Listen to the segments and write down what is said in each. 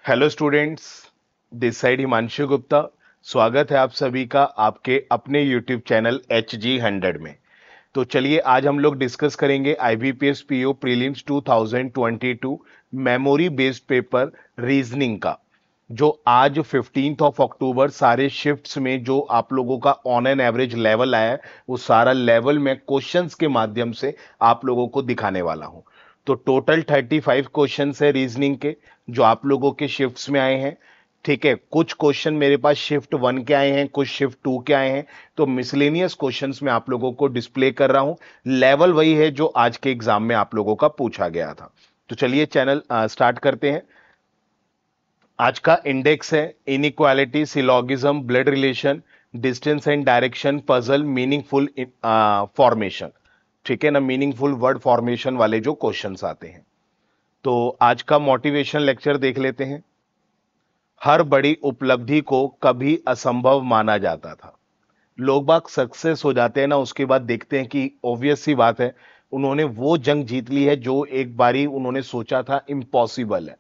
Hello students, this side Himanshu Gupta. स्वागत है आप सभी का आपके अपने यूट्यूब चैनल HG100 में। तो चलिए आज हम लोग डिस्कस करेंगे IBPS PO prelims 2022 memory based paper reasoning का, जो आज 15 ऑफ अक्टूबर सारे शिफ्ट्स में जो आप लोगों का ऑन एन एवरेज लेवल आया है, वो सारा लेवल में क्वेश्चंस के माध्यम से आप लोगों को दिखाने वाला हूं। तो टोटल 35 क्वेश्चंस है रीजनिंग के, जो आप लोगों के शिफ्ट्स में आए हैं। ठीक है, कुछ क्वेश्चन मेरे पास शिफ्ट 1 के आए हैं, कुछ शिफ्ट 2 के आए हैं। तो मिसलेनियस क्वेश्चंस में आप लोगों को डिस्प्ले कर रहा हूं। लेवल वही है जो आज के एग्जाम में आप लोगों का पूछा गया था। तो चलिए चैनल स्टार्ट करते हैं। आज का इंडेक्स है inequality, syllogism, blood relation, distance and direction, puzzle, meaningful formation. ठीक है ना, मीनिंगफुल वर्ड फॉर्मेशन वाले जो क्वेश्चंस आते हैं। तो आज का मोटिवेशन लेक्चर देख लेते हैं। हर बड़ी उपलब्धि को कभी असंभव माना जाता था। लोग बाग सक्सेस हो जाते हैं ना, उसके बाद देखते हैं कि ऑब्वियस सी बात है, उन्होंने वो जंग जीत ली है जो एक बारी उन्होंने सोचा था इम्पॉसिबल है।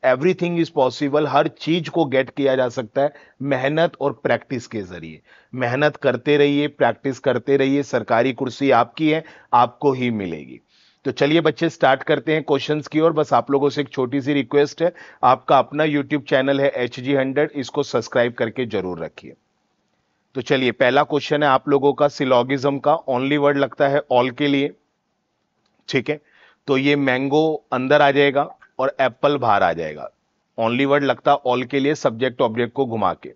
एवरीथिंग इज पॉसिबल, हर चीज को गेट किया जा सकता है मेहनत और प्रैक्टिस के जरिए। मेहनत करते रहिए, प्रैक्टिस करते रहिए, सरकारी कुर्सी आपकी है, आपको ही मिलेगी। तो चलिए बच्चे स्टार्ट करते हैं क्वेश्चंस की ओर। बस आप लोगों से एक छोटी सी रिक्वेस्ट है, आपका अपना यूट्यूब चैनल है HG100, इसको सब्सक्राइब करके जरूर रखिए। तो चलिए पहला क्वेश्चन है आप लोगों का सिलोगिज्म का, ओनली वर्ड लगता है ऑल के लिए। ठीक है, तो ये मैंगो अंदर आ जाएगा और एप्पल बाहर आ जाएगा। ओनली वर्ड लगता है ऑल के लिए, सब्जेक्ट ऑब्जेक्ट को घुमा के।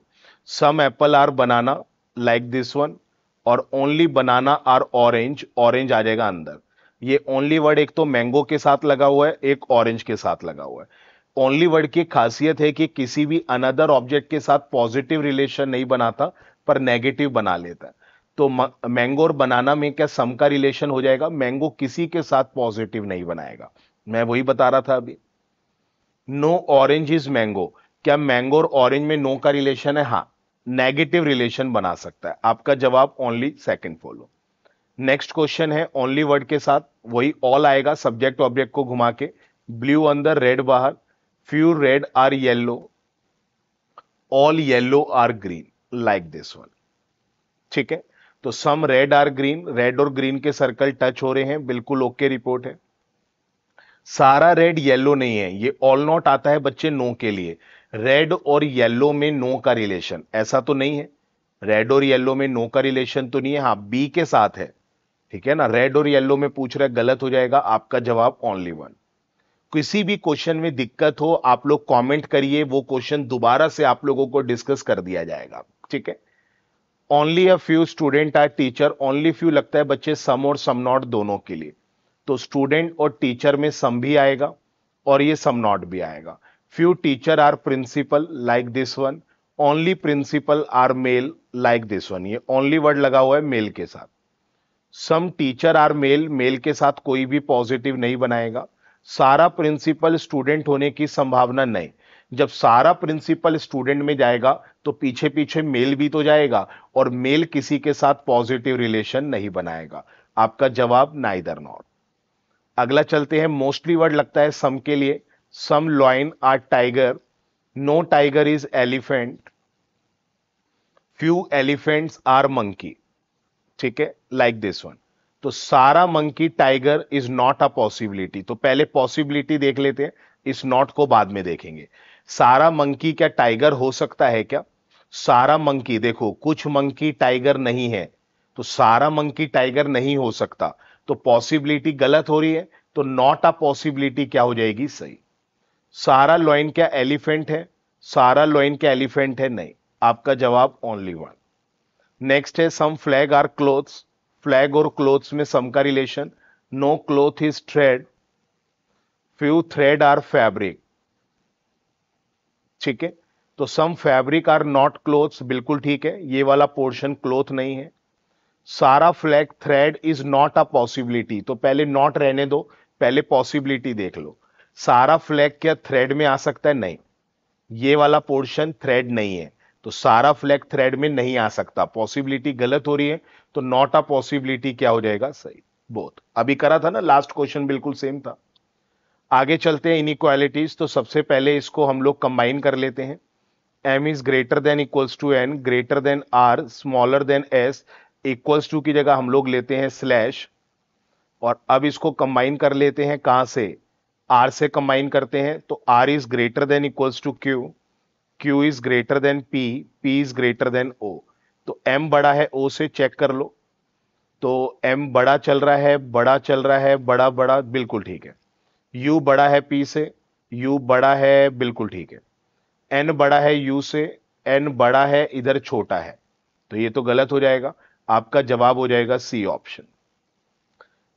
Some apple are banana like this one, और only banana are orange, orange आ जाएगा अंदर। ये ओनली वर्ड एक तो मैंगो के साथ लगा हुआ है, एक ऑरेंज के साथ लगा हुआ है। ओनली वर्ड की खासियत है कि किसी भी अनदर ऑब्जेक्ट के साथ पॉजिटिव रिलेशन नहीं बनाता, पर नेगेटिव बना लेता है। तो मैंगो और बनाना में क्या सम का रिलेशन हो जाएगा? मैंगो किसी के साथ पॉजिटिव नहीं बनाएगा। मैं वही बता रहा था अभी। नो ऑरेंज इज मैंगो, क्या मैंगो और ऑरेंज में नो का रिलेशन है? हाँ, नेगेटिव रिलेशन बना सकता है। आपका जवाब only second follow. Next question है ओनली वर्ड के साथ, वही ऑल आएगा, सब्जेक्ट ऑब्जेक्ट को घुमा के। ब्लू अंदर, रेड बाहर। Few red are yellow, all yellow are green, like this one. ठीक है, तो some red are green, red और ग्रीन के सर्कल टच हो रहे हैं, बिल्कुल ओके रिपोर्ट है। सारा रेड येलो नहीं है, ये ऑल नॉट आता है बच्चे नो के लिए। रेड और येलो में नो का रिलेशन ऐसा तो नहीं है, रेड और येलो में नो का रिलेशन तो नहीं है। हाँ, बी के साथ है। ठीक है ना, रेड और येलो में पूछ रहे, गलत हो जाएगा। आपका जवाब ओनली वन। किसी भी क्वेश्चन में दिक्कत हो आप लोग कमेंट करिए, वो क्वेश्चन दोबारा से आप लोगों को डिस्कस कर दिया जाएगा। ठीक है, only a few student are teacher, only few लगता है बच्चे सम और सम नॉट दोनों के लिए। तो स्टूडेंट और टीचर में सम भी आएगा और ये सम नॉट भी आएगा। Few teacher are principal like this one, only principal are male like this one. ये ओनली वर्ड लगा हुआ है मेल के साथ। Some teacher are male, male के साथ कोई भी पॉजिटिव नहीं बनाएगा। सारा प्रिंसिपल स्टूडेंट होने की संभावना नहीं। जब सारा प्रिंसिपल स्टूडेंट में जाएगा तो पीछे पीछे मेल भी तो जाएगा, और मेल किसी के साथ पॉजिटिव रिलेशन नहीं बनाएगा। आपका जवाब नाइदर नॉट। अगला चलते हैं, मोस्टली वर्ड लगता है सम के लिए। Some lion are tiger, no tiger is elephant, few elephants are monkey. ठीक है, लाइक दिस वन। तो सारा monkey tiger is not a possibility, तो पहले पॉसिबिलिटी देख लेते हैं, इस नॉट को बाद में देखेंगे। सारा मंकी क्या टाइगर हो सकता है क्या? सारा मंकी, देखो कुछ मंकी टाइगर नहीं है, तो सारा मंकी टाइगर नहीं हो सकता, तो पॉसिबिलिटी गलत हो रही है, तो नॉट अ पॉसिबिलिटी क्या हो जाएगी? सही। सारा लॉइन क्या एलिफेंट है? सारा लॉइन क्या एलिफेंट है? नहीं। आपका जवाब ओनली वन। नेक्स्ट है some flag are clothes, flag और क्लोथ्स में सम का रिलेशन। No cloth is thread, few thread are fabric. ठीक है, तो some fabric are not clothes, बिल्कुल ठीक है, ये वाला पोर्शन क्लोथ नहीं है। सारा flag thread is not a possibility, तो पहले नॉट रहने दो, पहले पॉसिबिलिटी देख लो। सारा फ्लैग क्या थ्रेड में आ सकता है? नहीं, ये वाला पोर्शन थ्रेड नहीं है, तो सारा फ्लैग थ्रेड में नहीं आ सकता, पॉसिबिलिटी गलत हो रही है, तो नॉट अ पॉसिबिलिटी क्या हो जाएगा? सही। बोथ अभी करा था ना, लास्ट क्वेश्चन बिल्कुल सेम था। आगे चलते हैं इनइक्वालिटीज। तो सबसे पहले इसको हम लोग कंबाइन कर लेते हैं। m is greater than equals to n, greater than r, smaller than s, equals to की जगह हम लोग लेते हैं स्लैश। और अब इसको कंबाइन कर लेते हैं कहां से, r से कंबाइन करते हैं। तो r is greater than equals to q, q is greater than p, p is greater than o। तो m बड़ा है o से, चेक कर लो। तो m बड़ा चल रहा है, बड़ा चल रहा है, बड़ा बड़ा, बिल्कुल ठीक है। u बड़ा है p से, u बड़ा है, बिल्कुल ठीक है। n बड़ा है u से, n बड़ा है, इधर छोटा है, तो ये तो गलत हो जाएगा। आपका जवाब हो जाएगा सी ऑप्शन।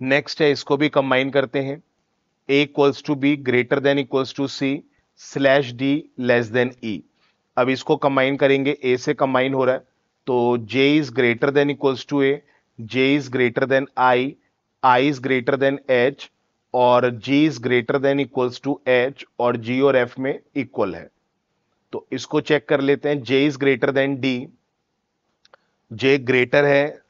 नेक्स्ट है, इसको भी कंबाइन करते हैं। a equals to B, greater than equals to C, slash D less than E. अब इसको कंबाइन करेंगे, a से कंबाइन हो रहा है, तो j is greater than equals to a, j is greater than I is greater than h, और g is greater than equals to h, और g और f में इक्वल है। तो इसको चेक कर लेते हैं। j is greater than d, j greater है,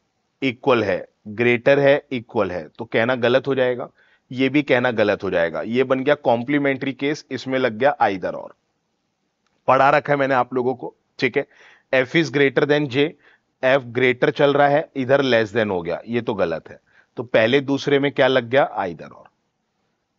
इक्वल है, ग्रेटर है, इक्वल है, तो कहना गलत हो जाएगा। ये भी कहना गलत हो जाएगा। ये बन गया कॉम्प्लीमेंट्री केस, इसमें लग गया आइदर और। पढ़ा रखा है मैंने आप लोगों को, ठीक है। f is greater then j, f greater चल रहा है, इधर लेस देन हो गया, ये तो गलत है। तो पहले दूसरे में क्या लग गया, आइदर और।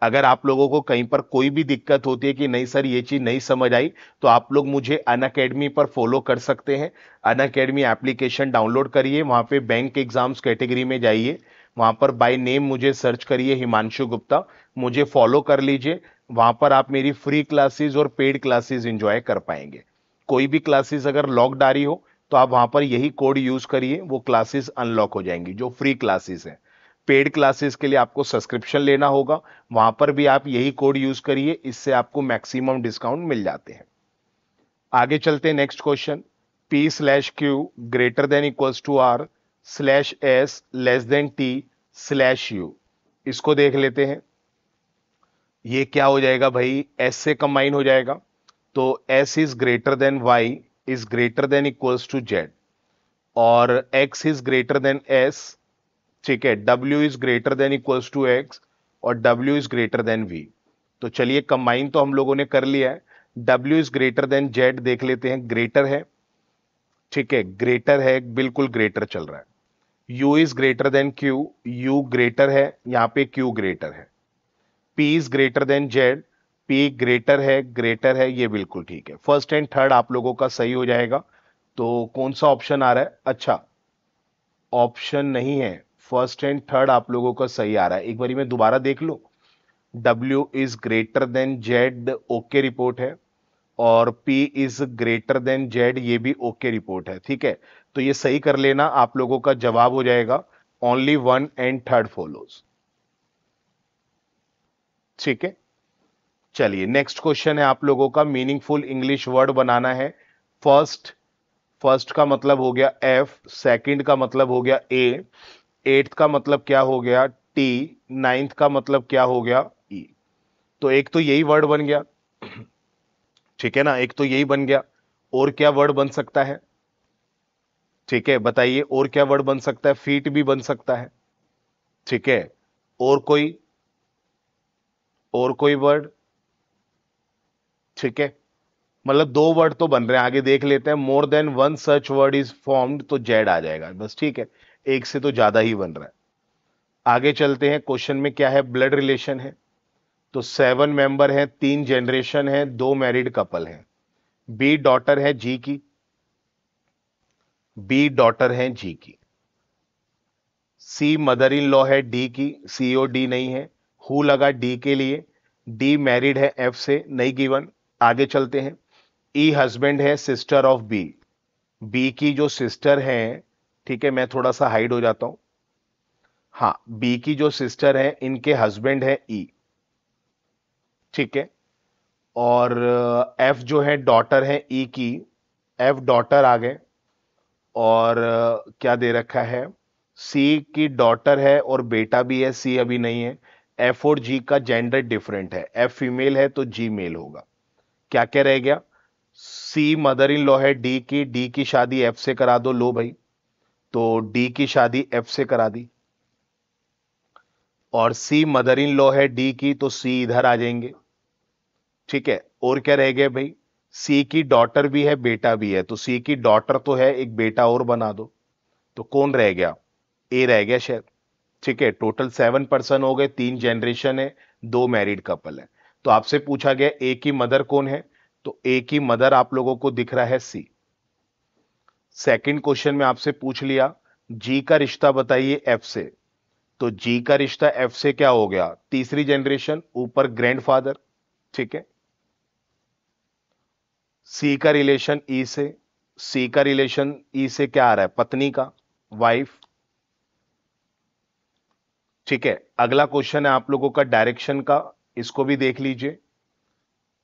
अगर आप लोगों को कहीं पर कोई भी दिक्कत होती है कि नहीं सर ये चीज नहीं समझ आई, तो आप लोग मुझे अनअकैडमी पर फॉलो कर सकते हैं। अनअकैडमी एप्लीकेशन डाउनलोड करिए, वहां पे बैंक एग्जाम्स कैटेगरी में जाइए, वहां पर बाय नेम मुझे सर्च करिए हिमांशु गुप्ता, मुझे फॉलो कर लीजिए। वहां पर आप मेरी फ्री क्लासेस और पेड क्लासेस इंजॉय कर पाएंगे। कोई भी क्लासेस अगर लॉक्ड आ रही हो तो आप वहां पर यही कोड यूज करिए, वो क्लासेस अनलॉक हो जाएंगी जो फ्री क्लासेस हैं। पेड क्लासेस के लिए आपको सब्सक्रिप्शन लेना होगा, वहां पर भी आप यही कोड यूज करिए, इससे आपको मैक्सिमम डिस्काउंट मिल जाते हैं। आगे चलते हैं, next question. p slash q greater than equals to r, slash s less than t, slash u। इसको देख लेते हैं। ये क्या हो जाएगा भाई, s से कंबाइन हो जाएगा। तो s is greater than y, is greater than equals to z, और x is greater than s, ठीक है। W is greater than equals to x, और W is greater than V। तो चलिए कंबाइन तो हम लोगों ने कर लिया है। W is greater then Z देख लेते हैं, ग्रेटर है, ठीक है, ग्रेटर है, बिल्कुल ग्रेटर चल रहा है। U is greater then Q, U greater है, यहां पे Q ग्रेटर है। P is greater then Z, P greater है, ये बिल्कुल ठीक है। फर्स्ट एंड थर्ड आप लोगों का सही हो जाएगा। तो कौन सा ऑप्शन आ रहा है, अच्छा ऑप्शन नहीं है, फर्स्ट एंड थर्ड आप लोगों का सही आ रहा है। एक बारी मैं दोबारा देख लूं। W is greater then Z, okay report है, और P is greater then Z, ये भी ओके रिपोर्ट है, ठीक है। तो ये सही कर लेना, आप लोगों का जवाब हो जाएगा only one and third follows, ठीक है। चलिए नेक्स्ट क्वेश्चन है आप लोगों का, मीनिंगफुल इंग्लिश वर्ड बनाना है। फर्स्ट, फर्स्ट का मतलब हो गया F, सेकंड का मतलब हो गया A, एट्थ का मतलब क्या हो गया T, नाइन्थ का मतलब क्या हो गया E। तो एक तो यही वर्ड बन गया, ठीक है ना, एक तो यही बन गया। और क्या वर्ड बन सकता है, ठीक है बताइए, और क्या वर्ड बन सकता है, फीट भी बन सकता है, ठीक है। और कोई, और कोई वर्ड, ठीक है। मतलब दो वर्ड तो बन रहे हैं, आगे देख लेते हैं। More than one such word is formed, तो जेड आ जाएगा बस, ठीक है। एक से तो ज्यादा ही बन रहा है। आगे चलते हैं, क्वेश्चन में क्या है, ब्लड रिलेशन है। तो 7 मेंबर हैं, 3 जनरेशन है, 2 मैरिड कपल हैं। बी डॉटर है जी की, बी डॉटर है जी की। सी मदर इन लॉ है डी की, सी ओ डी नहीं है। हु लगा डी के लिए, डी मैरिड है एफ से, नहीं गिवन। आगे चलते हैं। ई हस्बैंड है सिस्टर ऑफ बी, बी की जो सिस्टर है, ठीक है, मैं थोड़ा सा हाइड हो जाता हूं। हाँ, बी की जो सिस्टर है, इनके हस्बैंड है ई, ठीक है। और एफ जो है डॉटर है ई की, एफ डॉटर आ गए। और क्या दे रखा है, सी की डॉटर है और बेटा भी है, सी अभी नहीं है। एफ और जी का जेंडर डिफरेंट है, एफ फीमेल है तो जी मेल होगा। क्या क्या रह गया, सी मदर इन लॉ है डी की, डी की शादी एफ से करा दो, लो भाई। तो डी की शादी एफ से करा दी। और सी मदर इन लॉ है डी की, तो सी इधर आ जाएंगे। ठीक है, और क्या रह गया भाई, सी की डॉटर भी है बेटा भी है, तो सी की डॉटर तो है, एक बेटा और बना दो। तो कौन रह गया, ए रह गया शायद। ठीक है, टोटल 7 पर्सन हो गए, 3 जनरेशन है, 2 मैरिड कपल है। तो आपसे पूछा गया ए की मदर कौन है, तो ए की मदर आप लोगों को दिख रहा है सी। सेकंड क्वेश्चन में आपसे पूछ लिया जी का रिश्ता बताइए एफ से, तो जी का रिश्ता एफ से क्या हो गया, तीसरी जनरेशन, ऊपर ग्रैंडफादर। ठीक है, सी का रिलेशन ई से, सी का रिलेशन ई से क्या आ रहा है, पत्नी का, वाइफ। ठीक है, अगला क्वेश्चन है आप लोगों का डायरेक्शन का, इसको भी देख लीजिए।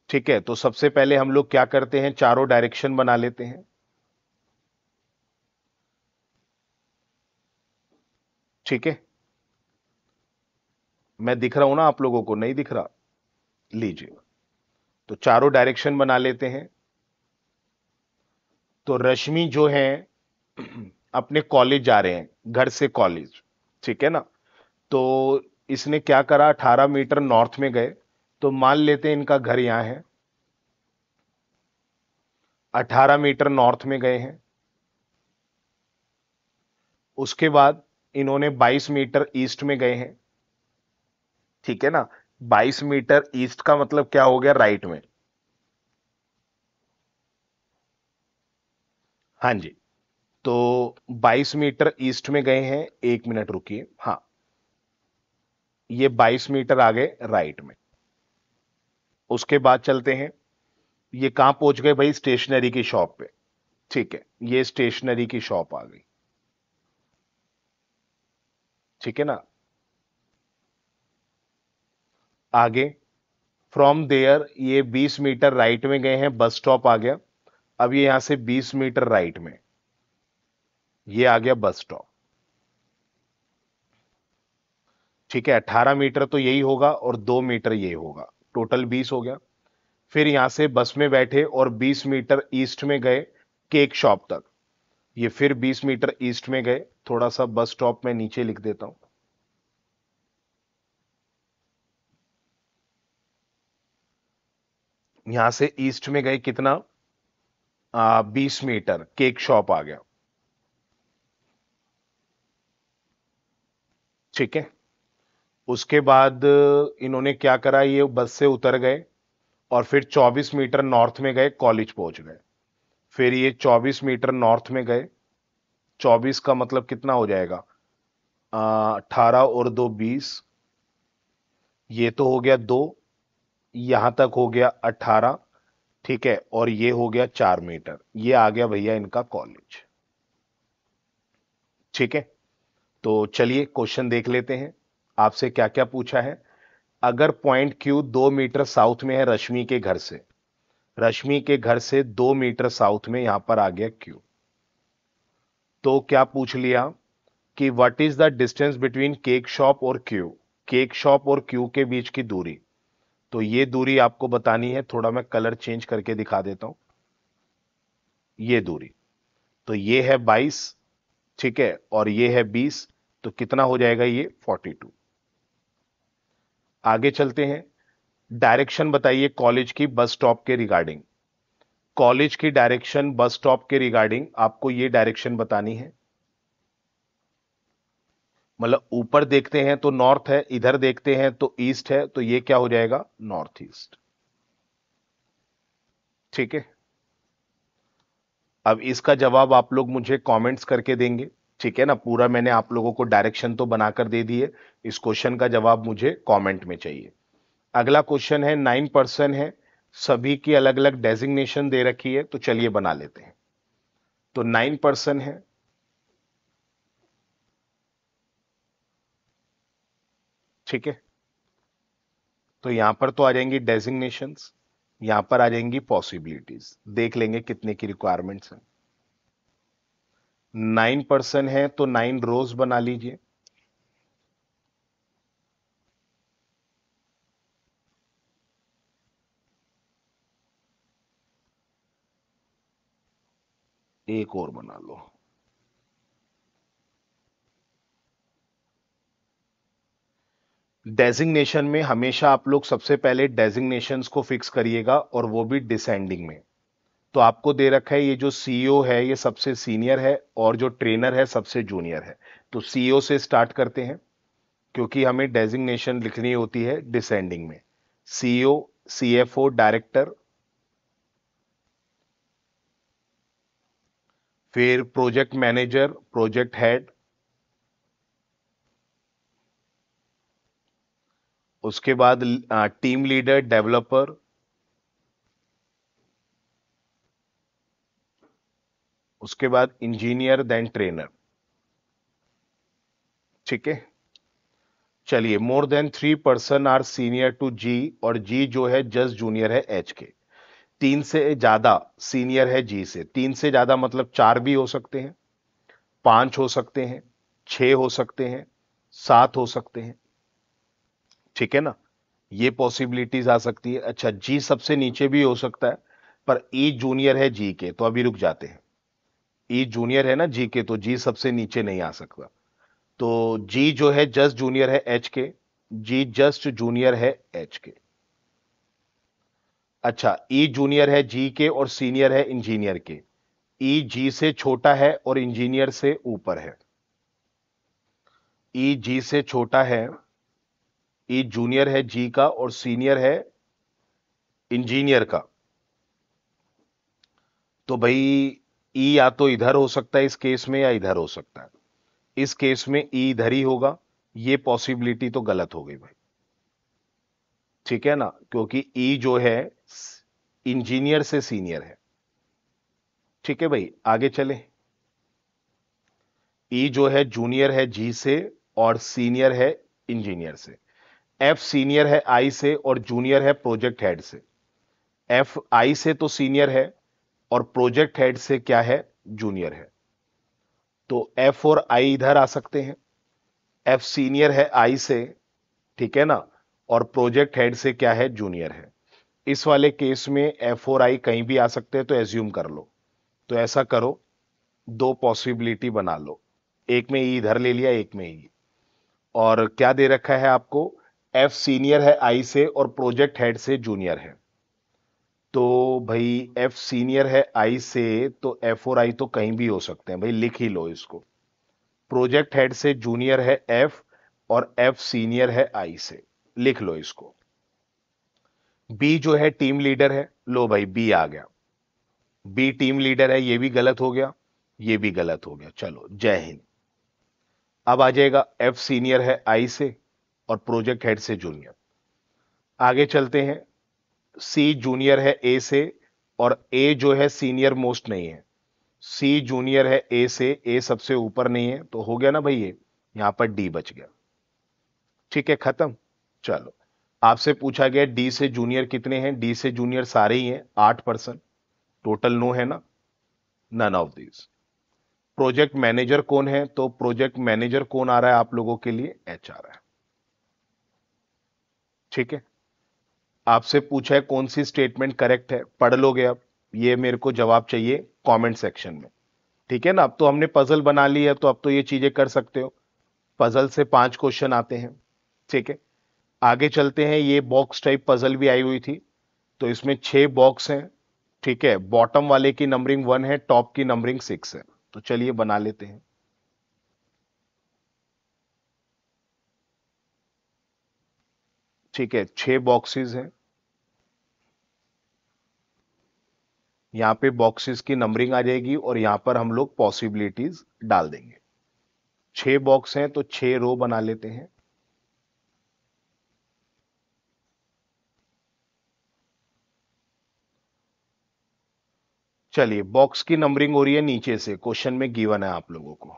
ठीक है, तो सबसे पहले हम लोग क्या करते हैं, चारों डायरेक्शन बना लेते हैं। ठीक है, मैं दिख रहा हूं ना आप लोगों को, नहीं दिख रहा, लीजिए। तो चारों डायरेक्शन बना लेते हैं। तो रश्मि जो है अपने कॉलेज जा रहे हैं, घर से कॉलेज। ठीक है ना, तो इसने क्या करा, 18 मीटर नॉर्थ में गए। तो मान लेते हैं इनका घर यहां है, 18 मीटर नॉर्थ में गए हैं। उसके बाद इन्होंने 22 मीटर ईस्ट में गए हैं। ठीक है ना, 22 मीटर ईस्ट का मतलब क्या हो गया, राइट में। हाँ जी, तो 22 मीटर ईस्ट में गए हैं, 1 मिनट रुकिए, हाँ, ये 22 मीटर आ गए राइट में। उसके बाद चलते हैं, ये कहां पहुंच गए भाई, स्टेशनरी की शॉप पे। ठीक है, ये स्टेशनरी की शॉप आ गई। ठीक है ना, आगे फ्रॉम देयर, ये 20 मीटर राइट में गए हैं, बस स्टॉप आ गया। अब ये यहां से 20 मीटर राइट में, ये आ गया बस स्टॉप। ठीक है, 18 मीटर तो यही होगा और 2 मीटर ये होगा, टोटल 20 हो गया। फिर यहां से बस में बैठे और 20 मीटर ईस्ट में गए केक शॉप तक। ये फिर 20 मीटर ईस्ट में गए, थोड़ा सा बस स्टॉप में नीचे लिख देता हूं। यहां से ईस्ट में गए कितना, 20 मीटर, केक शॉप आ गया। ठीक है, उसके बाद इन्होंने क्या करा, ये बस से उतर गए और फिर 24 मीटर नॉर्थ में गए, कॉलेज पहुंच गए। फिर ये 24 मीटर नॉर्थ में गए, 24 का मतलब कितना हो जाएगा, 18 और 2 20, ये तो हो गया 2, यहां तक हो गया 18। ठीक है, और ये हो गया 4 मीटर, ये आ गया भैया इनका कॉलेज। ठीक है, तो चलिए क्वेश्चन देख लेते हैं, आपसे क्या क्या पूछा है। अगर पॉइंट क्यू 2 मीटर साउथ में है रश्मि के घर से, रश्मि के घर से 2 मीटर साउथ में, यहां पर आ गया क्यू, तो क्या पूछ लिया कि what is the distance between cake shop और क्यू, केक शॉप और क्यू के बीच की दूरी। तो ये दूरी आपको बतानी है, थोड़ा मैं कलर चेंज करके दिखा देता हूं, ये दूरी, तो ये है 22। ठीक है, और ये है 20, तो कितना हो जाएगा ये 42। आगे चलते हैं, डायरेक्शन बताइए कॉलेज की बस स्टॉप के रिगार्डिंग, कॉलेज की डायरेक्शन बस स्टॉप के रिगार्डिंग आपको ये डायरेक्शन बतानी है। मतलब ऊपर देखते हैं तो नॉर्थ है, इधर देखते हैं तो ईस्ट है, तो ये क्या हो जाएगा, नॉर्थ ईस्ट। ठीक है, अब इसका जवाब आप लोग मुझे कमेंट्स करके देंगे। ठीक है ना, पूरा मैंने आप लोगों को डायरेक्शन तो बनाकर दे दी है, इस क्वेश्चन का जवाब मुझे कमेंट में चाहिए। अगला क्वेश्चन है, 9 पर्सन है, सभी की अलग अलग डेजिग्नेशन दे रखी है, तो चलिए बना लेते हैं। तो 9 पर्सन है। ठीक है, तो यहां पर तो आ जाएंगी डेजिग्नेशंस, यहां पर आ जाएंगी पॉसिबिलिटीज, देख लेंगे कितने की रिक्वायरमेंट्स हैं। 9 पर्सन है तो 9 रोज बना लीजिए। एक और बना लो। डेजिग्नेशन में हमेशा आप लोग सबसे पहले डेजिग्नेशंस को फिक्स करिएगा और वो भी डिसेंडिंग में। तो आपको दे रखा है ये जो सीईओ है ये सबसे सीनियर है और जो ट्रेनर है सबसे जूनियर है। तो सीईओ से स्टार्ट करते हैं क्योंकि हमें डेजिग्नेशन लिखनी होती है डिसेंडिंग में। सीईओ, सीएफओ, डायरेक्टर, फिर प्रोजेक्ट मैनेजर, प्रोजेक्ट हेड, उसके बाद टीम लीडर, डेवलपर, उसके बाद इंजीनियर, देन ट्रेनर। ठीक है, चलिए। More than 3 person are senior to G, और जी जो है जस्ट जूनियर है एच के। तीन से ज्यादा सीनियर है जी से। तीन से ज्यादा मतलब चार भी हो सकते हैं, पांच हो सकते हैं, छह हो सकते हैं, सात हो सकते हैं। ठीक है ना, ये पॉसिबिलिटीज आ सकती है। अच्छा, जी सबसे नीचे भी हो सकता है, पर ई जूनियर है जी के, तो अभी रुक जाते हैं। ई जूनियर है ना जी के, तो जी सबसे नीचे नहीं आ सकता। तो जी जो है जस्ट जूनियर है एच के। जी जस्ट जूनियर है एच के। अच्छा, ई जूनियर है जी के और सीनियर है इंजीनियर के। ई जी से छोटा है और इंजीनियर से ऊपर है। ई जी से छोटा है, ई जूनियर है जी का और सीनियर है इंजीनियर का। तो भाई ई या तो इधर हो सकता है इस केस में, या इधर हो सकता है। इस केस में ई इधर ही होगा। ये पॉसिबिलिटी तो गलत हो गई भाई। ठीक है ना, क्योंकि ई जो है इंजीनियर से सीनियर है। ठीक है भाई, आगे चले। ई जो है जूनियर है जी से और सीनियर है इंजीनियर से। एफ सीनियर है आई से और जूनियर है प्रोजेक्ट हेड से। एफ आई से तो सीनियर है और प्रोजेक्ट हेड से क्या है, जूनियर है। तो एफ और आई इधर आ सकते हैं। एफ सीनियर है आई से, ठीक है ना, और प्रोजेक्ट हेड से क्या है, जूनियर है। इस वाले केस में एफ और आई कहीं भी आ सकते हैं, तो एज्यूम कर लो। तो ऐसा करो, दो पॉसिबिलिटी बना लो। एक में ई इधर ले लिया, एक में ई। और क्या दे रखा है आपको, एफ सीनियर है आई से और प्रोजेक्ट हेड से जूनियर है। तो भाई एफ सीनियर है आई से, तो एफ और आई तो कहीं भी हो सकते हैं भाई, लिख ही लो इसको। प्रोजेक्ट हेड से जूनियर है एफ और एफ सीनियर है आई से, लिख लो इसको। बी जो है टीम लीडर है, लो भाई बी आ गया। बी टीम लीडर है, ये भी गलत हो गया, ये भी गलत हो गया। चलो, जय हिंद। अब आ जाएगा एफ सीनियर है आई से और प्रोजेक्ट हेड से जूनियर। आगे चलते हैं। सी जूनियर है ए से और ए जो है सीनियर मोस्ट नहीं है। सी जूनियर है ए से, ए सबसे ऊपर नहीं है, तो हो गया ना भाई ये, यहां पर डी बच गया। ठीक है, खत्म। चलो, आपसे पूछा गया डी से जूनियर कितने हैं। डी से जूनियर सारे ही हैं, 8%। टोटल नो है ना, none of this. Project manager कौन है, तो प्रोजेक्ट मैनेजर कौन आ रहा है आप लोगों के लिए, एच आ रहा है। ठीक है, आपसे पूछा है कौन सी स्टेटमेंट करेक्ट है, पढ़ लोगे अब। ये मेरे को जवाब चाहिए कमेंट सेक्शन में। ठीक है ना, अब तो हमने पजल बना ली है, तो अब तो ये चीजें कर सकते हो। पजल से 5 क्वेश्चन आते हैं। ठीक है, आगे चलते हैं। ये बॉक्स टाइप पजल भी आई हुई थी, तो इसमें 6 बॉक्स हैं। ठीक है, बॉटम वाले की नंबरिंग 1 है, टॉप की नंबरिंग 6 है। तो चलिए बना लेते हैं। ठीक है, 6 बॉक्सेस हैं। यहां पे बॉक्सेस की नंबरिंग आ जाएगी और यहां पर हम लोग पॉसिबिलिटीज डाल देंगे। 6 बॉक्स हैं तो 6 रो बना लेते हैं। चलिए, बॉक्स की नंबरिंग हो रही है नीचे से, क्वेश्चन में गिवन है आप लोगों को।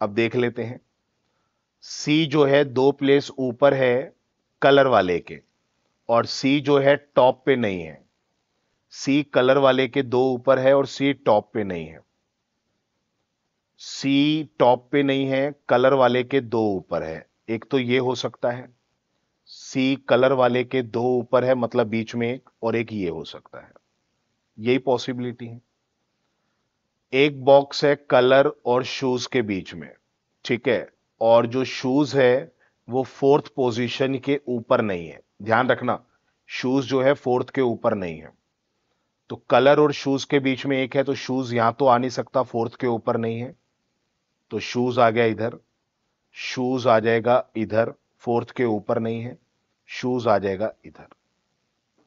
अब देख लेते हैं। सी जो है 2 प्लेस ऊपर है कलर वाले के, और सी जो है टॉप पे नहीं है। सी कलर वाले के 2 ऊपर है और सी टॉप पे नहीं है। सी टॉप पे नहीं है, कलर वाले के 2 ऊपर है। एक तो ये हो सकता है। सी कलर वाले के 2 ऊपर है, मतलब बीच में एक, और एक ये हो सकता है। यही पॉसिबिलिटी है। एक बॉक्स है कलर और शूज के बीच में। ठीक है, और जो शूज है वो फोर्थ पोजीशन के ऊपर नहीं है, ध्यान रखना, शूज जो है फोर्थ के ऊपर नहीं है। तो कलर और शूज के बीच में एक है, तो शूज यहां तो आ नहीं सकता, फोर्थ के ऊपर नहीं है, तो शूज आ गया इधर, शूज आ जाएगा इधर, फोर्थ के ऊपर नहीं है, शूज आ जाएगा इधर।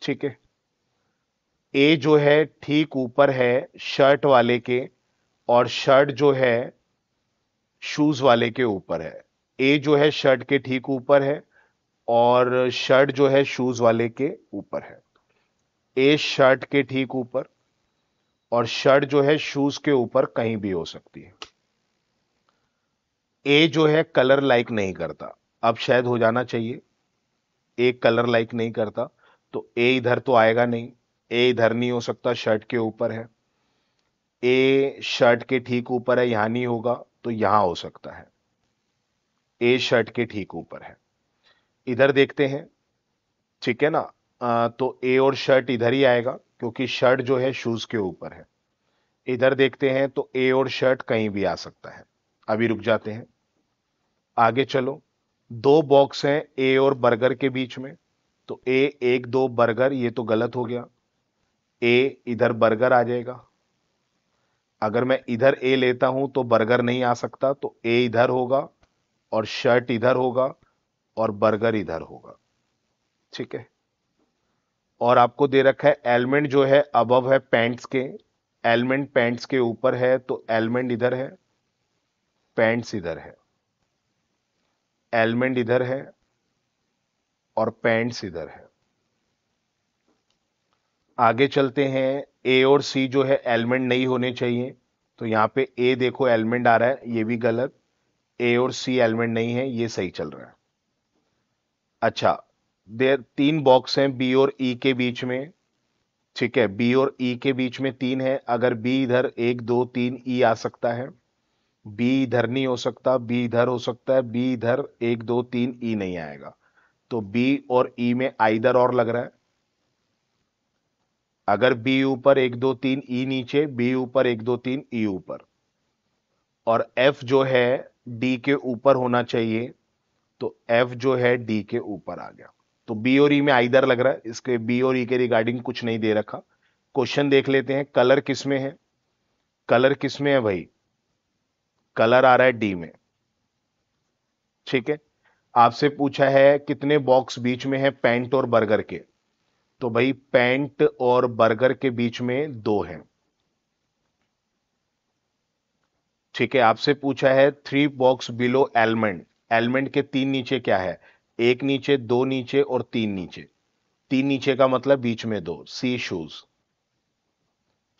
ठीक है, ए जो है ठीक ऊपर है शर्ट वाले के, और शर्ट जो है शूज वाले के ऊपर है। ए जो है शर्ट के ठीक ऊपर है, और शर्ट जो है शूज वाले के ऊपर है। ए शर्ट के ठीक ऊपर, और शर्ट जो है शूज के ऊपर कहीं भी हो सकती है। ए जो है कलर लाइक नहीं करता, अब शायद हो जाना चाहिए, ए कलर लाइक नहीं करता, तो ए इधर तो आएगा नहीं, ए इधर नहीं हो सकता, शर्ट के ऊपर है। ए शर्ट के ठीक ऊपर है, यहां नहीं होगा, तो यहां हो सकता है, ए शर्ट के ठीक ऊपर है। इधर देखते हैं, ठीक है ना, तो ए और शर्ट इधर ही आएगा, क्योंकि शर्ट जो है शूज के ऊपर है। इधर देखते हैं तो ए और शर्ट कहीं भी आ सकता है। अभी रुक जाते हैं, आगे चलो। दो बॉक्स हैं ए और बर्गर के बीच में, तो ए एक दो बर्गर, ये तो गलत हो गया, ए इधर बर्गर आ जाएगा। अगर मैं इधर ए लेता हूं तो बर्गर नहीं आ सकता, तो ए इधर होगा, और शर्ट इधर होगा, और बर्गर इधर होगा। ठीक है, और आपको दे रखा है एलिमेंट जो है अबव है पैंट्स के, एलिमेंट पैंट्स के ऊपर है, तो एलिमेंट इधर है, पैंट्स इधर है, एलिमेंट इधर है, और पैंट्स इधर है। आगे चलते हैं, ए और सी जो है एलिमेंट नहीं होने चाहिए, तो यहां पे ए देखो एलिमेंट आ रहा है, ये भी गलत, ए और सी एलिमेंट नहीं है, ये सही चल रहा है। अच्छा, देर तीन बॉक्स हैं बी और ई के बीच में, ठीक है, बी और ई के बीच में तीन है, अगर बी इधर एक दो तीन ई आ सकता है, बी इधर नहीं हो सकता, बी इधर हो सकता है, बी इधर एक दो तीन ई नहीं आएगा, तो बी और ई में आइदर और लग रहा है। अगर बी ऊपर एक दो तीन ई नीचे, बी ऊपर एक दो तीन ई ऊपर, और एफ जो है डी के ऊपर होना चाहिए, तो एफ जो है डी के ऊपर आ गया। तो बी और ई में आइदर लग रहा है, इसके बी और ई के रिगार्डिंग कुछ नहीं दे रखा। क्वेश्चन देख लेते हैं, कलर किस में है, कलर किस में है भाई, कलर आ रहा है डी में। ठीक है, आपसे पूछा है कितने बॉक्स बीच में है पैंट और बर्गर के, तो भाई पैंट और बर्गर के बीच में दो हैं। ठीक है, आपसे पूछा है three box below element, element के तीन नीचे क्या है, एक नीचे दो नीचे और तीन नीचे, तीन नीचे का मतलब बीच में दो, सी शूज।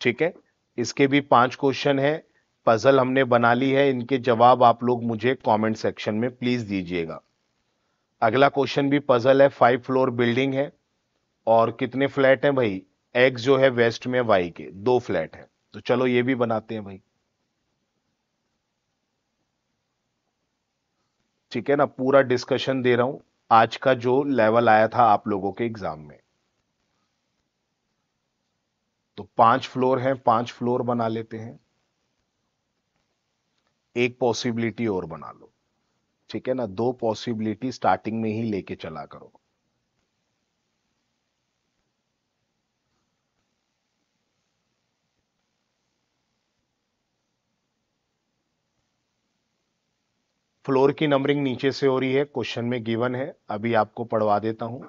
ठीक है, इसके भी पांच क्वेश्चन है, पजल हमने बना ली है, इनके जवाब आप लोग मुझे कमेंट सेक्शन में प्लीज दीजिएगा। अगला क्वेश्चन भी पजल है, 5 फ्लोर बिल्डिंग है, और कितने फ्लैट हैं भाई, एक्स जो है वेस्ट में वाई के दो फ्लैट हैं, तो चलो ये भी बनाते हैं भाई। ठीक है ना, पूरा डिस्कशन दे रहा हूं, आज का जो लेवल आया था आप लोगों के एग्जाम में। तो 5 फ्लोर हैं, 5 फ्लोर बना लेते हैं, एक पॉसिबिलिटी और बना लो। ठीक है ना, दो पॉसिबिलिटी स्टार्टिंग में ही लेके चला करो। फ्लोर की नंबरिंग नीचे से हो रही है, क्वेश्चन में गिवन है, अभी आपको पढ़वा देता हूं।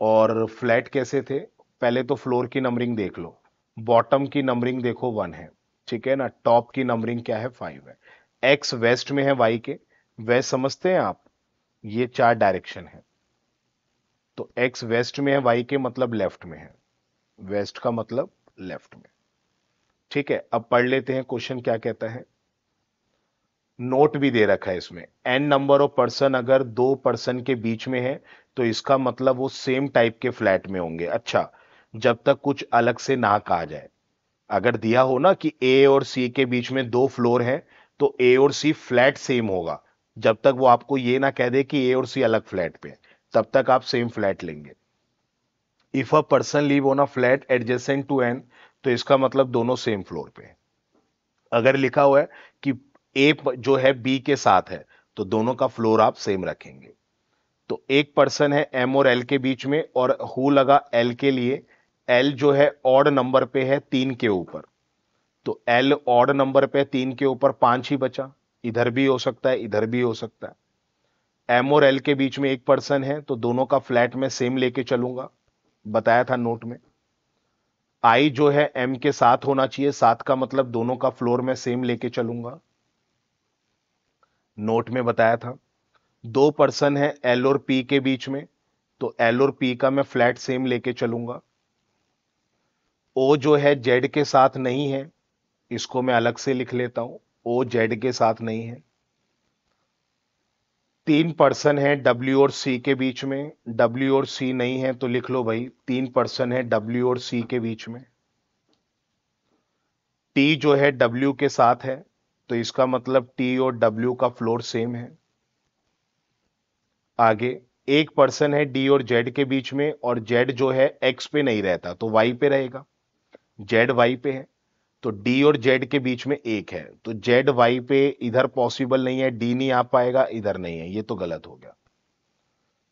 और फ्लैट कैसे थे, पहले तो फ्लोर की नंबरिंग देख लो, बॉटम की नंबरिंग देखो 1 है, ठीक है ना, टॉप की नंबरिंग क्या है 5 है, एक्स वेस्ट में है वाई के, वेस्ट समझते हैं आप, ये चार डायरेक्शन है, तो एक्स वेस्ट में है वाई के मतलब लेफ्ट में है, वेस्ट का मतलब लेफ्ट में। ठीक है, अब पढ़ लेते हैं क्वेश्चन क्या कहता है। नोट भी दे रखा है इसमें, एन नंबर ऑफ पर्सन अगर दो पर्सन के बीच में है, तो इसका मतलब वो सेम टाइप के फ्लैट में होंगे। अच्छा, जब तक कुछ अलग से ना कहा जाए, अगर दिया हो ना कि ए और सी के बीच में दो फ्लोर हैं, तो ए और सी फ्लैट सेम होगा, जब तक वो आपको ये ना कह दे कि ए और सी अलग फ्लैट पे हैं, तब तक आप सेम फ्लैट लेंगे। If a person live on a flat adjacent to N, तो इसका मतलब दोनों सेम फ्लोर पे हैं। अगर लिखा हुआ है कि ए जो है बी के साथ है, तो दोनों का फ्लोर आप सेम रखेंगे। तो एक पर्सन है एम और एल के बीच में, और हु लगा एल के लिए। एल जो है ऑड नंबर पे है 3 के ऊपर, तो एल ऑड नंबर पे 3 के ऊपर 5 ही बचा। इधर भी हो सकता है, इधर भी हो सकता है। एम और एल के बीच में एक पर्सन है, तो दोनों का फ्लैट में सेम लेके चलूंगा, बताया था नोट में। आई जो है एम के साथ होना चाहिए, साथ का मतलब दोनों का फ्लोर में सेम लेके चलूंगा, नोट में बताया था। दो पर्सन है एल और पी के बीच में, तो एल और पी का मैं फ्लैट सेम लेके चलूंगा। ओ जो है जेड के साथ नहीं है, इसको मैं अलग से लिख लेता हूं, ओ जेड के साथ नहीं है। तीन पर्सन है डब्ल्यू और सी के बीच में, डब्ल्यू और सी नहीं है, तो लिख लो भाई, तीन पर्सन है डब्ल्यू और सी के बीच में। टी जो है डब्ल्यू के साथ है, तो इसका मतलब टी और डब्ल्यू का फ्लोर सेम है। आगे एक पर्सन है डी और जेड के बीच में, और जेड जो है एक्स पे नहीं रहता, तो वाई पे रहेगा। जेड वाई पे है, तो डी और जेड के बीच में एक है, तो जेड वाई पे इधर पॉसिबल नहीं है, डी नहीं आ पाएगा, इधर नहीं है, ये तो गलत हो गया।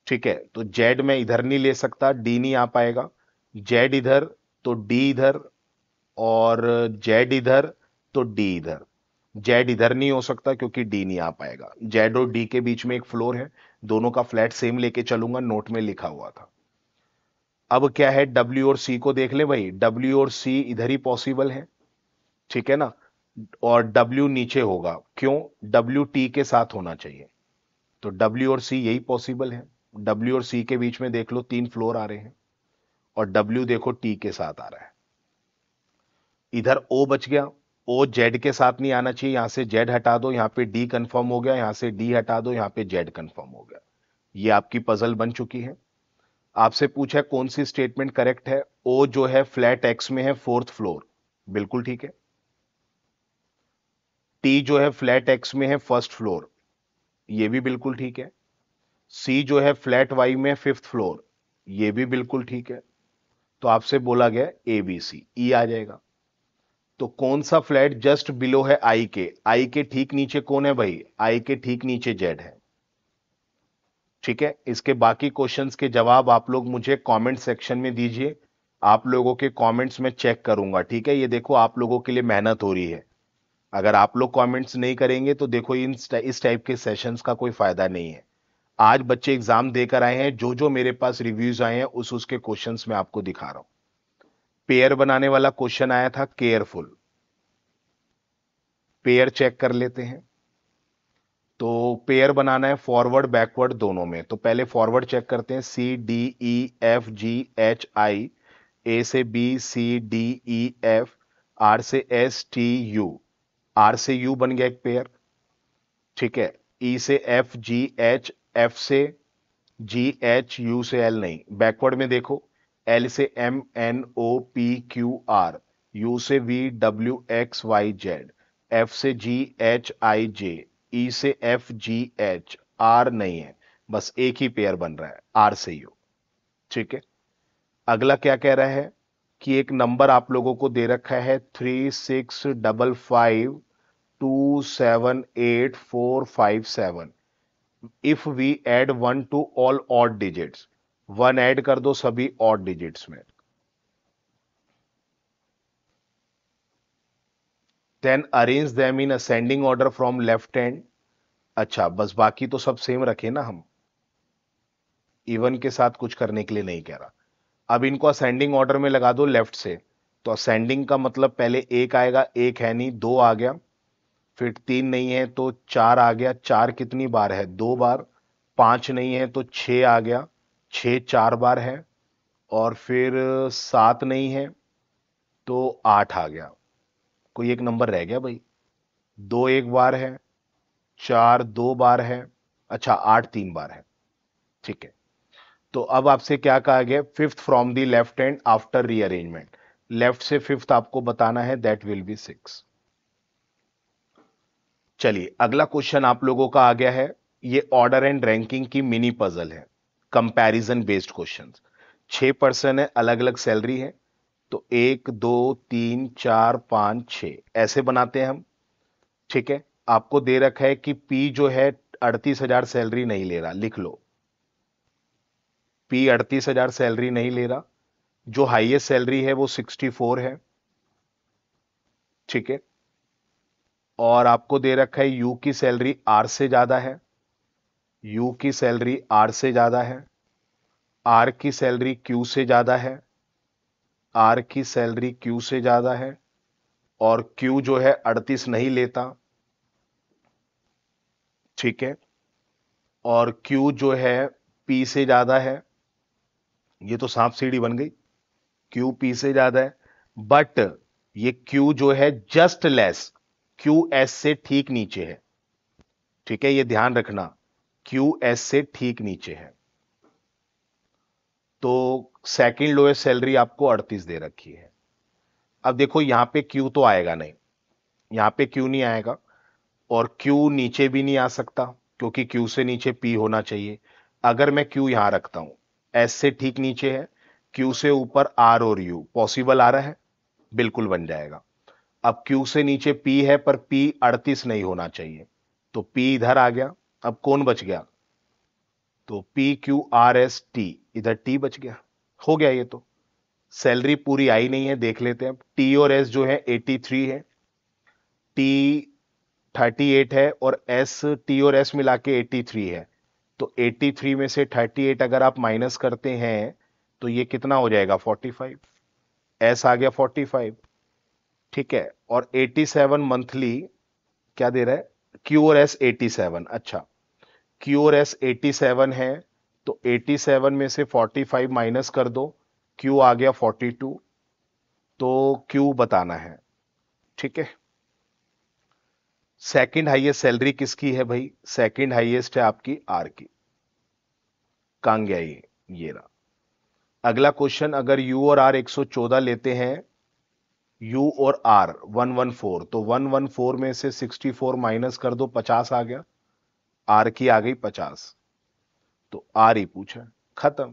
ठीक है, तो जेड में इधर नहीं ले सकता, डी नहीं आ पाएगा। जेड इधर, तो डी इधर, और जेड इधर, तो डी इधर। जेड इधर नहीं हो सकता क्योंकि डी नहीं आ पाएगा। जेड और डी के बीच में एक फ्लोर है, दोनों का फ्लैट सेम लेके चलूंगा, नोट में लिखा हुआ था। अब क्या है, डब्ल्यू और सी को देख ले भाई, डब्ल्यू और सी इधर ही पॉसिबल है, ठीक है ना। और डब्ल्यू नीचे होगा, क्यों, डब्ल्यू टी के साथ होना चाहिए, तो डब्ल्यू और सी यही पॉसिबल है। डब्ल्यू और सी के बीच में देख लो तीन फ्लोर आ रहे हैं, और डब्ल्यू देखो टी के साथ आ रहा है। इधर ओ बच गया, ओ जेड के साथ नहीं आना चाहिए, यहां से जेड हटा दो, यहां पे डी कंफर्म हो गया, यहां से डी हटा दो, यहां पे जेड कंफर्म हो गया। ये आपकी पजल बन चुकी है। आपसे पूछा कौन सी स्टेटमेंट करेक्ट है। ओ जो है फ्लैट एक्स में है, फोर्थ फ्लोर, बिल्कुल ठीक है। टी जो है फ्लैट एक्स में है, फर्स्ट फ्लोर, ये भी बिल्कुल ठीक है। सी जो है फ्लैट वाई में फिफ्थ फ्लोर, ये भी बिल्कुल ठीक है। तो आपसे बोला गया ए बी सी, ई आ जाएगा। तो कौन सा फ्लैट जस्ट बिलो है आई के, आई के ठीक नीचे कौन है भाई, आई के ठीक नीचे जेड है। ठीक है, इसके बाकी क्वेश्चंस के जवाब आप लोग मुझे कमेंट सेक्शन में दीजिए, आप लोगों के कमेंट्स में चेक करूंगा। ठीक है, ये देखो आप लोगों के लिए मेहनत हो रही है। अगर आप लोग कमेंट्स नहीं करेंगे तो देखो इस टाइप के सेशंस का कोई फायदा नहीं है। आज बच्चे एग्जाम देकर आए हैं, जो जो मेरे पास रिव्यूज आए हैं उस उसके क्वेश्चंस में आपको दिखा रहा हूं। पेयर बनाने वाला क्वेश्चन आया था, केयरफुल, पेयर चेक कर लेते हैं। तो पेयर बनाना है फॉरवर्ड बैकवर्ड दोनों में, तो पहले फॉरवर्ड चेक करते हैं, C D E F G H I, A से B C D E F, R से एस टी यू, आर से यू बन गया एक पेयर। ठीक है, ई से एफ जी एच, एफ से जी एच, यू से एल नहीं। बैकवर्ड में देखो, एल से M N O P Q R, U से V W X Y Z, F से जी एच आई जे, ई से एफ जी एच, आर नहीं है, बस एक ही पेयर बन रहा है, आर से यू। ठीक है, अगला क्या कह रहा है कि एक नंबर आप लोगों को दे रखा है 3655278457। If we add one to all odd digits, one ऐड कर दो सभी ऑड डिजिट्स में, then arrange them in ascending order from left hand. अच्छा, बस बाकी तो सब सेम रखे ना हम, इवन के साथ कुछ करने के लिए नहीं कह रहा। अब इनको असेंडिंग ऑर्डर में लगा दो लेफ्ट से, तो असेंडिंग का मतलब पहले एक आएगा, एक है नहीं, दो आ गया, फिर तीन नहीं है तो चार आ गया, चार कितनी बार है, दो बार। पांच नहीं है तो छह आ गया, छह चार बार है। और फिर सात नहीं है तो आठ आ गया। कोई एक नंबर रह गया भाई, दो एक बार है, चार दो बार है, अच्छा आठ तीन बार है। ठीक है, तो अब आपसे क्या कहा गया, fifth from the left hand after rearrangement, left से फिफ्थ आपको बताना है, दैट विल बी सिक्स। चलिए अगला क्वेश्चन आप लोगों का आ गया है, ये ऑर्डर एंड रैंकिंग की मिनी पजल है, कंपैरिजन बेस्ड क्वेश्चन। छह पर्सन है, अलग अलग सैलरी है, तो एक दो तीन चार पांच छह ऐसे बनाते हैं हम। ठीक है, आपको दे रखा है कि पी जो है 38,000 सैलरी नहीं ले रहा, लिख लो पी 38,000 सैलरी नहीं ले रहा। जो हाईएस्ट सैलरी है वो 64 है, ठीक है। और आपको दे रखा है यू की सैलरी आर से ज्यादा है, यू की सैलरी आर से ज्यादा है, आर की सैलरी क्यू से ज्यादा है, आर की सैलरी क्यू से ज्यादा है, और क्यू जो है 38 नहीं लेता, ठीक है। और क्यू जो है पी से ज्यादा है, ये तो सांप सीढ़ी बन गई, क्यू पी से ज्यादा है। बट ये क्यू जो है जस्ट लेस क्यू एस से ठीक नीचे है, ठीक है, ये ध्यान रखना, क्यू एस से ठीक नीचे है। तो सेकंड लोएस्ट सैलरी आपको 38 दे रखी है। अब देखो यहां पे क्यू तो आएगा नहीं, यहां पे क्यू नहीं आएगा, और क्यू नीचे भी नहीं आ सकता क्योंकि क्यू से नीचे पी होना चाहिए। अगर मैं क्यू यहां रखता हूं, एस से ठीक नीचे है, क्यू से ऊपर आर और यू, पॉसिबल आ रहा है, बिल्कुल बन जाएगा। अब क्यू से नीचे पी है पर पी 38 नहीं होना चाहिए, तो पी इधर आ गया। अब कौन बच गया, तो P Q R S T, इधर टी बच गया, हो गया ये तो। सैलरी पूरी आई नहीं है, देख लेते हैं। टी और एस जो है 83 है, टी 38 है, और एस, टी और एस मिला के 83 है। तो 83 में से 38 अगर आप माइनस करते हैं तो ये कितना हो जाएगा, 45। एस आ गया 45, ठीक है। और 87 मंथली क्या दे रहा है, क्यू और एस 87, अच्छा, क्यू और एस 87 है, तो 87 में से 45 माइनस कर दो, क्यू आ गया 42। तो क्यू बताना है, ठीक है। सेकंड हाईएस्ट सैलरी किसकी है भाई, सेकंड हाईएस्ट है आपकी आर की। कहां गया ये रहा। अगला क्वेश्चन, अगर यू और आर 114 लेते हैं, यू और आर 114, तो 114 में से 64 माइनस कर दो, 50 आ गया, आर की आ गई 50, तो आर ही पूछा, खत्म,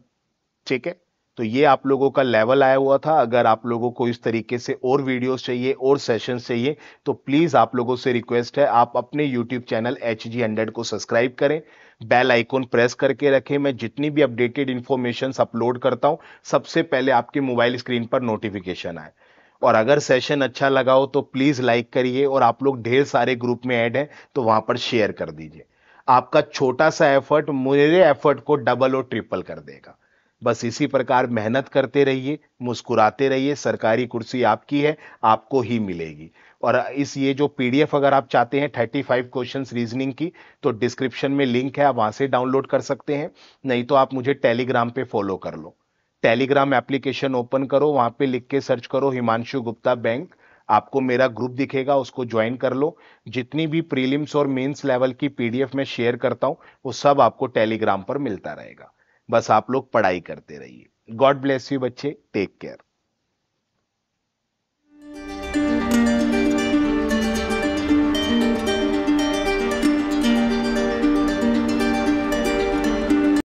ठीक है। तो ये आप लोगों का लेवल आया हुआ था। अगर आप लोगों को इस तरीके से और वीडियोस चाहिए और सेशंस चाहिए तो प्लीज आप लोगों से रिक्वेस्ट है, आप अपने यूट्यूब चैनल HG100 को सब्सक्राइब करें, बेल आइकॉन प्रेस करके रखें। मैं जितनी भी अपडेटेड इंफॉर्मेशन अपलोड करता हूं सबसे पहले आपके मोबाइल स्क्रीन पर नोटिफिकेशन आए। और अगर सेशन अच्छा लगा हो तो प्लीज लाइक करिए, और आप लोग ढेर सारे ग्रुप में ऐड हैं तो वहां पर शेयर कर दीजिए। आपका छोटा सा एफर्ट मेरे एफर्ट को डबल और ट्रिपल कर देगा। बस इसी प्रकार मेहनत करते रहिए, मुस्कुराते रहिए, सरकारी कुर्सी आपकी है, आपको ही मिलेगी। और इस ये जो पीडीएफ अगर आप चाहते हैं 35 क्वेश्चंस रीजनिंग की, तो डिस्क्रिप्शन में लिंक है, आप वहां से डाउनलोड कर सकते हैं। नहीं तो आप मुझे टेलीग्राम पे फॉलो कर लो, टेलीग्राम एप्लीकेशन ओपन करो, वहां पे लिख के सर्च करो हिमांशु गुप्ता बैंक, आपको मेरा ग्रुप दिखेगा, उसको ज्वाइन कर लो। जितनी भी प्रीलिम्स और मेंस लेवल की पीडीएफ में शेयर करता हूं वो सब आपको टेलीग्राम पर मिलता रहेगा। बस आप लोग पढ़ाई करते रहिए। गॉड ब्लेस यू बच्चे, टेक केयर।